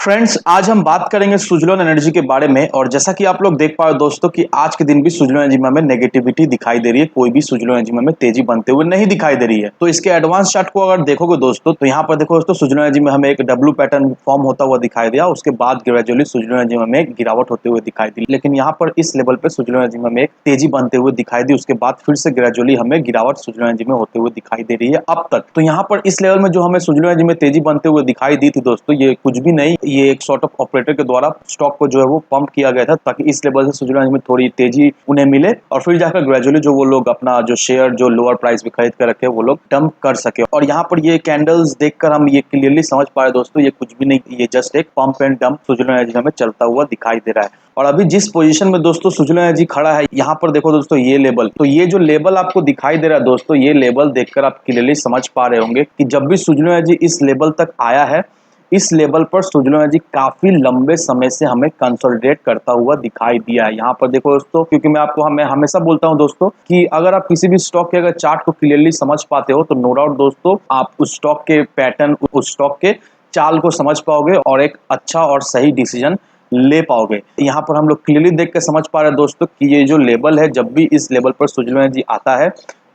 Friends, आज हम बात करेंगे सुज़लोन एनर्जी के बारे में। और जैसा कि आप लोग देख पा रहे हो दोस्तों कि आज के दिन भी सुज़लोन एनर्जी में हमें नेगेटिविटी दिखाई दे रही है। कोई भी सुज़लोन एनर्जी में हमें तेजी बनते हुए नहीं दिखाई दे रही है। तो इसके एडवांस चार्ट को अगर देखोगे दोस्तों, तो यहाँ पर देखो दोस्तों, सुज़लोन एनर्जी में हमें एक डब्ल्यू पैटर्न फॉर्म होता हुआ दिखाई दिया। उसके बाद ग्रेजुअली सुज़लोन एनर्जी में हमें एक गिरावट होते हुए दिखाई दी। लेकिन यहाँ पर इस लेवल पे सुज़लोन एनर्जी में हमें एक तेजी बनते हुए दिखाई दी। उसके बाद फिर से ग्रेजुअली हमें गिरावट सुज़लोन एनर्जी में होते हुए दिखाई दे रही है अब तक। तो यहाँ पर इस लेवल में जो हमें सुज़लोन एनर्जी में तेजी बनते हुए दिखाई दी थी दोस्तों, ये कुछ भी नहीं, ये एक सॉर्ट ऑफ ऑपरेटर के द्वारा स्टॉक को जो है वो पंप किया गया था, ताकि इस लेवल से सुज़लोन एनर्जी में थोड़ी तेजी उन्हें मिले और फिर जाकर ग्रेजुअली जो वो लोग अपना जो शेयर जो लोअर प्राइस पे खरीद कर रखे वो लोग डंप कर सके। और यहाँ पर ये कैंडल्स देखकर हम ये क्लियरली समझ पा रहे दोस्तों, ये कुछ भी नहीं, ये जस्ट एक pump and dump Suzlon energy में चलता हुआ दिखाई दे रहा है। और अभी जिस पोजीशन में दोस्तों सुज़लोन एनर्जी खड़ा है, यहाँ पर देखो दोस्तों ये लेवल, तो ये जो लेवल आपको दिखाई दे रहा है दोस्तों, ये लेवल देखकर आप क्लियरली समझ पा रहे होंगे कि जब भी सुज़लोन एनर्जी इस लेवल तक आया है, इस लेवल पर सुज़लोन एनर्जी काफी लंबे समय से हमें कंसोलिडेट करता हुआ दिखाई दिया है। यहाँ पर देखो दोस्तों, क्योंकि मैं आपको हमेशा बोलता हूँ दोस्तों कि अगर आप किसी भी स्टॉक के अगर चार्ट को क्लियरली समझ पाते हो, तो नो डाउट दोस्तों आप उस स्टॉक के पैटर्न, उस स्टॉक के चाल को समझ पाओगे और एक अच्छा और सही डिसीजन ले पाओगे। यहाँ पर हम लोग क्लियरली देख के समझ पा रहे हैं दोस्तों कि ये जो लेवल है, जब भी इस लेवल पर सुज़लोन एनर्जी आता है,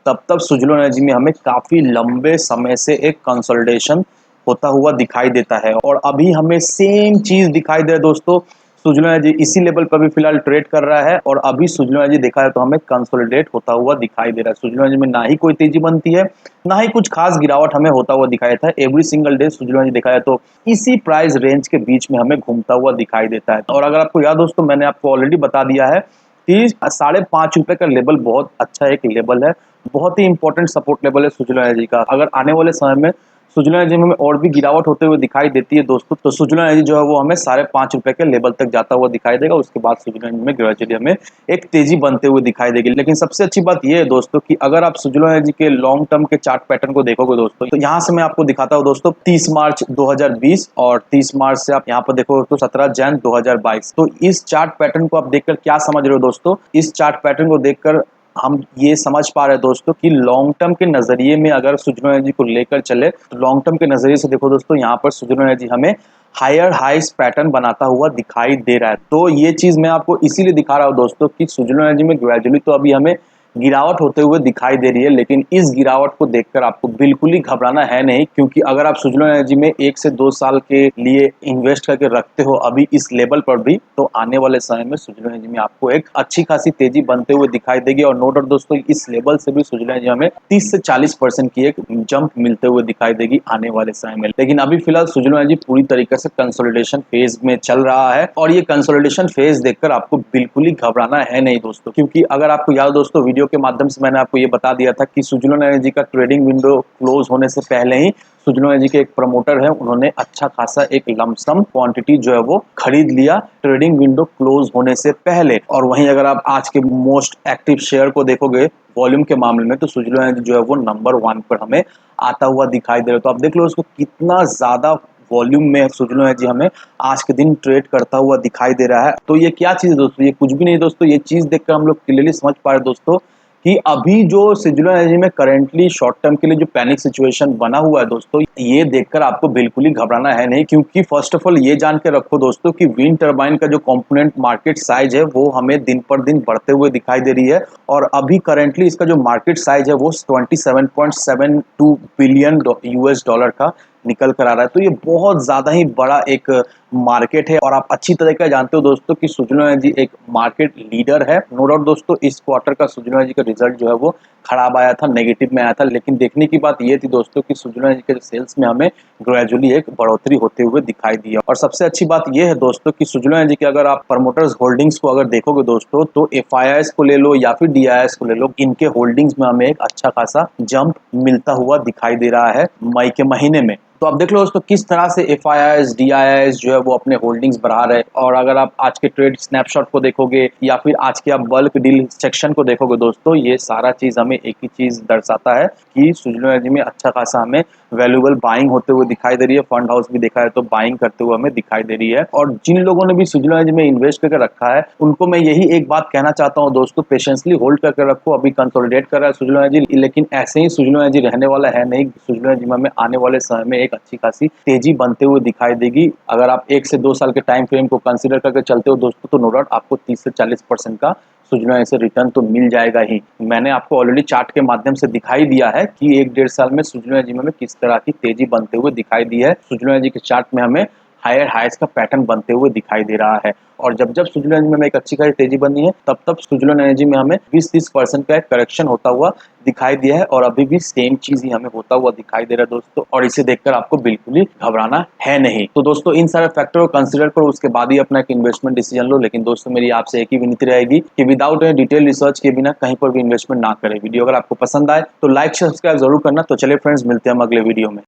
तब सुज़लोन एनर्जी में हमें काफी लंबे समय से एक कंसोलिडेशन होता हुआ दिखाई देता है। और अभी हमें सेम चीज दिखाई दे रहा है दोस्तों, सुज़लोन एनर्जी इसी लेवल पर भी फिलहाल ट्रेड कर रहा है और अभी सुज़लोन एनर्जी देखा है तो हमें कंसोलिडेट होता हुआ दिखाई दे रहा है। सुज़लोन एनर्जी में ना ही कोई तेजी बनती है, ना ही कुछ खास गिरावट हमें होता हुआ दिखाई देता है। Every single day Suzlon energy देखा है तो इसी प्राइस रेंज के बीच में हमें घूमता हुआ दिखाई देता है। और अगर आपको याद दोस्तों, मैंने आपको ऑलरेडी बता दिया है कि ₹5.5 का लेवल बहुत अच्छा एक लेवल है, बहुत ही इंपॉर्टेंट सपोर्ट लेवल है सुज़लोन एनर्जी का। अगर आने वाले समय में सुज़लोन एनर्जी में और भी गिरावट होते हुए दिखाई देती है दोस्तों, तो सुज़लोन एनर्जी जो है वो हमें ₹5.5 के लेवल तक जाता हुआ दिखाई देगा। उसके बाद सुज़लोन एनर्जी में ग्रेजुअली हमें एक तेजी बनते हुए दिखाई देगी। लेकिन सबसे अच्छी बात ये है दोस्तों कि अगर आप सुज़लोन एनर्जी के लॉन्ग टर्म के चार्ट पैटर्न को देखोगे दोस्तों, तो यहाँ से मैं आपको दिखाता हूँ दोस्तों 30 मार्च 2020 और 30 मार्च से आप यहाँ पर देखो तो 17 जन 2022। तो इस चार्ट पैटर्न को आप देखकर क्या समझ रहे हो दोस्तों? इस चार्ट पैटर्न को देखकर हम ये समझ पा रहे हैं दोस्तों कि लॉन्ग टर्म के नजरिए में अगर सुज़लोन एनर्जी को लेकर चले, तो लॉन्ग टर्म के नजरिए से देखो दोस्तों, यहाँ पर सुज़लोन एनर्जी हमें हायर हाइस पैटर्न बनाता हुआ दिखाई दे रहा है। तो ये चीज मैं आपको इसीलिए दिखा रहा हूँ दोस्तों कि सुज़लोन एनर्जी में ग्रेजुअली तो अभी हमें गिरावट होते हुए दिखाई दे रही है, लेकिन इस गिरावट को देखकर आपको बिल्कुल ही घबराना है नहीं, क्योंकि अगर आप सुज़लोन एनर्जी में 1 से 2 साल के लिए इन्वेस्ट करके रखते हो अभी इस लेवल पर भी, तो आने वाले समय में सुज़लोन एनर्जी में आपको एक अच्छी खासी तेजी बनते हुए दिखाई देगी। और नो डाउट दोस्तों, इस लेवल से भी सुज़लोन एनर्जी हमें 30 से 40% की एक जंप मिलते हुए दिखाई देगी आने वाले समय में। लेकिन अभी फिलहाल सुज़लोन एनर्जी पूरी तरीके से कंसोलिडेशन फेज में चल रहा है और ये कंसोलिडेशन फेज देखकर आपको बिल्कुल ही घबराना है नहीं दोस्तों, क्योंकि अगर आपको याद दोस्तों, वीडियो के माध्यम से मैंने आपको ये बता दिया था कि सुज़लोन एनर्जी का ट्रेडिंग विंडो क्लोज होने से पहले ही सुज़लोन एनर्जी के एक प्रमोटर है, उन्होंने अच्छा खासा एक लमसम क्वांटिटी जो है वो खरीद लिया ट्रेडिंग विंडो क्लोज होने से पहले। और वहीं अगर आप आज के मोस्ट एक्टिव शेयर को देखोगे वॉल्यूम के मामले में, तो सुज़लोन एनर्जी जो है वो नंबर 1 पर हमें आता हुआ दिखाई दे रहा है। तो आप देख लो उसको कितना ज्यादा वॉल्यूम में सुज़लोन एनर्जी हमें आज के दिन ट्रेड करता हुआ दिखाई दे रहा है। तो ये क्या चीज है दोस्तों? ये कुछ भी नहीं दोस्तों, ये चीज देखकर हम लोग क्लियरली समझ पा रहे हैं दोस्तों कि अभी जो सुज़लोन एनर्जी में करेंटली शॉर्ट टर्म के लिए जो पैनिक सिचुएशन बना हुआ है दोस्तों, ये देखकर आपको बिल्कुल ही घबराना है नहीं, क्योंकि फर्स्ट ऑफ ऑल ये जान के रखो दोस्तों कि विंड टर्बाइन का जो कंपोनेंट मार्केट साइज है वो हमें दिन पर दिन बढ़ते हुए दिखाई दे रही है। और अभी करेंटली इसका जो मार्केट साइज है वो 27.72 बिलियन यूएस डॉलर का निकल कर आ रहा है। तो ये बहुत ज्यादा ही बड़ा एक मार्केट है और आप अच्छी तरीके से जानते हो दोस्तों कि सुज़लोन एनर्जी एक मार्केट लीडर है। नो डाउट दोस्तों, इस क्वार्टर का सुज़लोन एनर्जी का रिजल्ट जो है वो खराब आया था, नेगेटिव में आया था, लेकिन देखने की बात ये थी दोस्तों कि सुज़लोन एनर्जी के सेल्स में हमें ग्रेजुअली एक बढ़ोतरी होते हुए दिखाई दी है। और सबसे अच्छी बात ये है दोस्तों कि सुज़लोन एनर्जी के अगर आप प्रमोटर्स होल्डिंग्स को अगर देखोगे दोस्तों, तो एफआईआईएस को ले लो या फिर डीआईएस को ले लो, इनके होल्डिंग्स में हमें एक अच्छा खासा जंप मिलता हुआ दिखाई दे रहा है मई के महीने में। तो आप देख लो दोस्तों किस तरह से एफआईआईएस डीआईआईएस जो है वो अपने होल्डिंग्स बढ़ा रहे हैं। और अगर आप आज के ट्रेड स्नैपशॉट को देखोगे या फिर आज के आप बल्क डील सेक्शन को देखोगे दोस्तों, ये सारा चीज हमें एक ही चीज दर्शाता है कि सुज़लोन एनर्जी में अच्छा खासा हमें वैल्यूएबल बाइंग होते हुए दिखाई दे रही है। फंड हाउस भी देखा है तो बाइंग करते हुए हमें दिखाई दे रही है। और जिन लोगों ने भी सुजलॉन एनर्जी में इन्वेस्ट करके रखा है उनको मैं यही एक बात कहना चाहता हूँ दोस्तों, पेशेंसली होल्ड करके रखो। अभी कंसोलिडेट कर रहा है सुजलॉन एनर्जी, लेकिन ऐसे ही सुजलॉन एनर्जी रहने वाला है नहीं। सुजलॉन एनर्जी में आने वाले समय में एक अच्छी खासी तेजी बनते हुए दिखाई देगी। अगर आप 1 से 2 साल के टाइम फ्रेम को कंसीडर करके चलते हो दोस्तों, तो नो डाउट आपको 30 से 40% का सुजलॉन एनर्जी से रिटर्न तो मिल जाएगा ही। मैंने आपको ऑलरेडी चार्ट के माध्यम से दिखाई दिया है कि 1-1.5 साल में सुजलॉन एनर्जी में किस तरह की तेजी बनते हुए दिखाई दी है। सुजलॉन एनर्जी के चार्ट में हमें हायर हाइज का पैटर्न बनते हुए दिखाई दे रहा है। और जब जब सुजलॉन एनर्जी में एक अच्छी खासी तेजी बनी है, तब तब सुजलॉन एनर्जी में हमें 20-30% का एक करेक्शन होता हुआ दिखाई दिया है। और अभी भी सेम चीज ही हमें होता हुआ दिखाई दे रहा है दोस्तों, और इसे देखकर आपको बिल्कुल ही घबराना है नहीं। तो दोस्तों इन सारे फैक्टर को कंसिडर करो, उसके बाद ही अपना एक इन्वेस्टमेंट डिसीजन लो। लेकिन दोस्तों मेरी आपसे एक ही विनती रहेगी कि विदाउट एनी डिटेल रिसर्च के बिना कहीं पर भी इन्वेस्टमेंट ना करें। वीडियो अगर आपको पसंद आए तो लाइक सब्सक्राइब जरूर करना। तो चलिए फ्रेंड्स, मिलते हैं हम अगले वीडियो में।